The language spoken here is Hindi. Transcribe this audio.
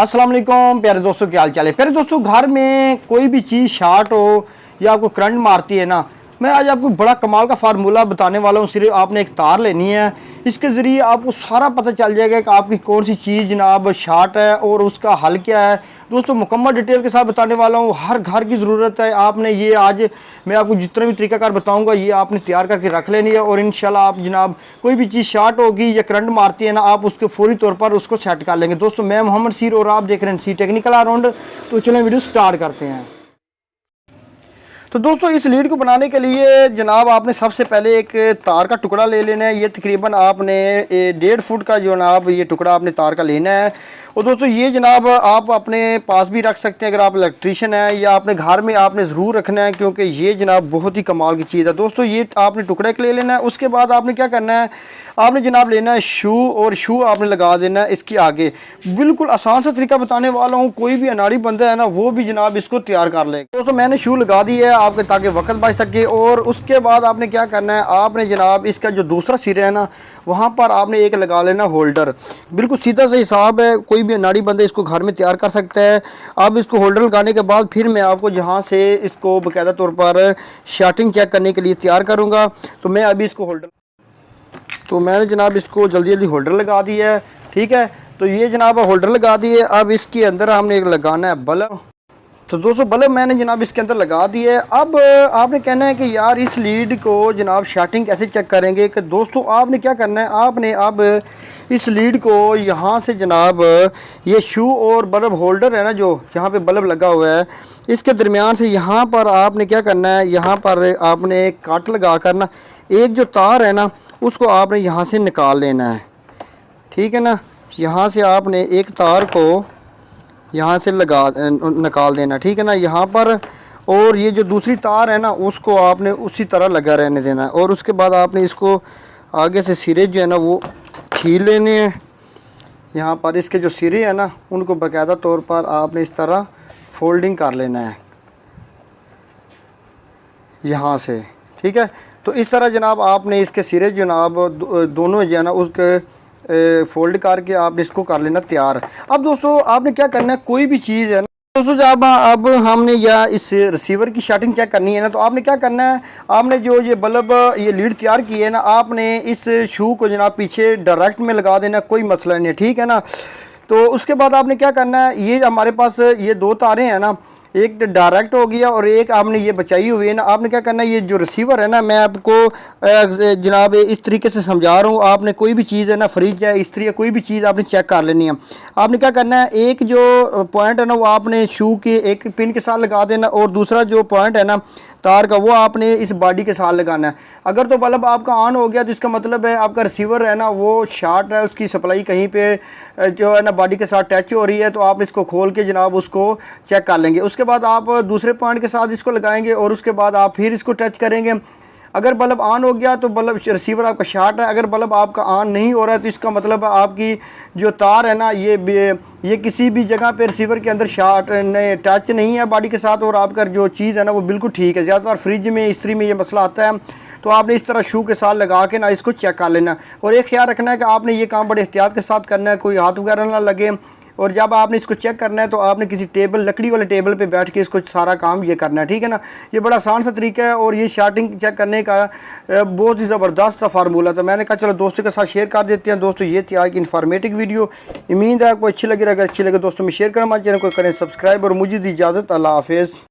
अस्सलाम वालेकुम प्यारे दोस्तों, क्या हाल चाल है। प्यारे दोस्तों, घर में कोई भी चीज़ शार्ट हो या आपको करंट मारती है ना, मैं आज आपको बड़ा कमाल का फार्मूला बताने वाला हूँ। सिर्फ आपने एक तार लेनी है, इसके ज़रिए आपको सारा पता चल जाएगा कि आपकी कौन सी चीज़ जनाब शार्ट है और उसका हल क्या है। दोस्तों, मुकम्मल डिटेल के साथ बताने वाला हूँ। हर घर की ज़रूरत है। आपने ये आज मैं आपको जितना भी तरीकाकार बताऊँगा ये आपने तैयार करके रख लेनी है और इंशाल्लाह आप जनाब कोई भी चीज़ शार्ट होगी या करंट मारती है ना, आप उसके फौरी तौर पर उसको सेट कर लेंगे। दोस्तों, मैं मोहम्मद सीर और आप देख रहे हैं सी टेक्निकल ऑलराउंडर। तो चलो वीडियो स्टार्ट करते हैं। तो दोस्तों, इस लीड को बनाने के लिए जनाब आपने सबसे पहले एक तार का टुकड़ा ले लेना है। ये तकरीबन आपने 1.5 फुट का जनाब ये टुकड़ा आपने तार का लेना है। और दोस्तों, ये जनाब आप अपने पास भी रख सकते हैं अगर आप इलेक्ट्रीशियन हैं, या अपने घर में आपने ज़रूर रखना है क्योंकि ये जनाब बहुत ही कमाल की चीज़ है। दोस्तों, ये आपने टुकड़े के ले लेना है। उसके बाद आपने क्या करना है, आपने जनाब लेना है शू, और शू आपने लगा देना है इसके आगे। बिल्कुल आसान सा तरीका बताने वाला हूँ, कोई भी अनाड़ी बंदा है ना वो भी जनाब इसको तैयार कर लेगा। दोस्तों, मैंने शू लगा दी है आपके ताकि वक्त बच सके। और उसके बाद आपने क्या करना है, आपने जनाब इसका जो दूसरा सिरा है ना वहाँ पर आपने एक लगा लेना होल्डर। बिल्कुल सीधा सा हिसाब है, कोई भी अनाड़ी बंदा इसको घर में तैयार कर सकता है। अब इसको होल्डर लगाने के बाद फिर मैं आपको जहाँ से इसको बाकायदा तौर पर शार्टिंग चेक करने के लिए तैयार करूँगा। तो मैं अभी इसको मैंने जनाब इसको जल्दी जल्दी होल्डर लगा दिया है। ठीक है, तो ये जनाब होल्डर लगा दिए। अब इसके अंदर हमने एक लगाना है बल्ब। तो दोस्तों, बल्ब मैंने जनाब इसके अंदर लगा दिए। अब आपने कहना है कि यार इस लीड को जनाब शार्टिंग कैसे चेक करेंगे। कि दोस्तों, आपने क्या करना है, आपने अब इस लीड को यहाँ से जनाब ये शू और बल्ब होल्डर है ना जो जहाँ पे बल्ब लगा हुआ है इसके दरमियान से यहाँ पर आपने क्या करना है, यहाँ पर आपने काट लगा कर ना एक जो तार है ना उसको आपने यहाँ से निकाल लेना है। ठीक है ना, यहाँ से आपने एक तार को यहाँ से निकाल देना। ठीक है ना, यहाँ पर। और ये जो दूसरी तार है ना उसको आपने उसी तरह लगा रहने देना है। और उसके बाद आपने इसको आगे से सिरे जो है ना वो खींच लेने हैं। यहाँ पर इसके जो सिरे हैं ना उनको बाकायदा तौर पर आपने इस तरह फोल्डिंग कर लेना है यहाँ से। ठीक है, तो इस तरह जनाब आपने इसके सिरे जनाब दोनों जो है ना उसके फोल्ड करके आपने इसको कर लेना तैयार। अब दोस्तों, आपने क्या करना है, कोई भी चीज़ है ना दोस्तों, जब अब हमने या इस रिसीवर की शार्टिंग चेक करनी है ना तो आपने क्या करना है, आपने जो ये बल्ब ये लीड तैयार की है ना आपने इस शू को जनाब पीछे डायरेक्ट में लगा देना, कोई मसला नहीं है। ठीक है ना, तो उसके बाद आपने क्या करना है, ये हमारे पास ये दो तारें हैं ना, एक डायरेक्ट हो गया और एक आपने ये बचाई हुई है ना। आपने क्या करना है, ये जो रिसीवर है ना मैं आपको जनाब इस तरीके से समझा रहा हूँ। आपने कोई भी चीज़ है ना फ्रिज है इस्त्री है कोई भी चीज़ आपने चेक कर लेनी है। आपने क्या करना है, एक जो पॉइंट है ना वो आपने शू के एक पिन के साथ लगा देना और दूसरा जो पॉइंट है ना तार का वो आपने इस बॉडी के साथ लगाना है। अगर तो बल्ब आपका ऑन हो गया तो इसका मतलब है आपका रिसीवर है ना वो शार्ट है, उसकी सप्लाई कहीं पे जो है ना बॉडी के साथ टच हो रही है। तो आप इसको खोल के जनाब उसको चेक कर लेंगे। उसके बाद आप दूसरे पॉइंट के साथ इसको लगाएंगे और उसके बाद आप फिर इसको टच करेंगे। अगर बल्ब ऑन हो गया तो बल्ब रिसीवर आपका शार्ट है। अगर बल्ब आपका ऑन नहीं हो रहा है तो इसका मतलब आपकी जो तार है ना ये किसी भी जगह पे रिसीवर के अंदर शार्ट टच नहीं है बॉडी के साथ और आपका जो चीज़ है ना वो बिल्कुल ठीक है। ज़्यादातर फ्रिज में इस्त्री में ये मसला आता है। तो आपने इस तरह शू के साथ लगा के ना इसको चेक कर लेना। और एक ख्याल रखना है कि आपने ये काम बड़े एहतियात के साथ करना है, कोई हाथ वगैरह ना लगे। और जब आपने इसको चेक करना है तो आपने किसी टेबल लकड़ी वाले टेबल पे बैठ के इसको सारा काम ये करना है। ठीक है ना, ये बड़ा आसान सा तरीका है और ये शार्टिंग चेक करने का बहुत ही ज़बरदस्त फार्मूला था। मैंने कहा चलो दोस्तों के साथ शेयर कर देते हैं। दोस्तों, ये थी आज की इन्फॉर्मेटिव वीडियो। उम्मीद है आपको अच्छी लगी। अगर अच्छी लगे दोस्तों में शेयर करें, हमारे चैनल को करें सब्सक्राइब और मुझे दी इजाज़त। अल्लाह हाफिज़।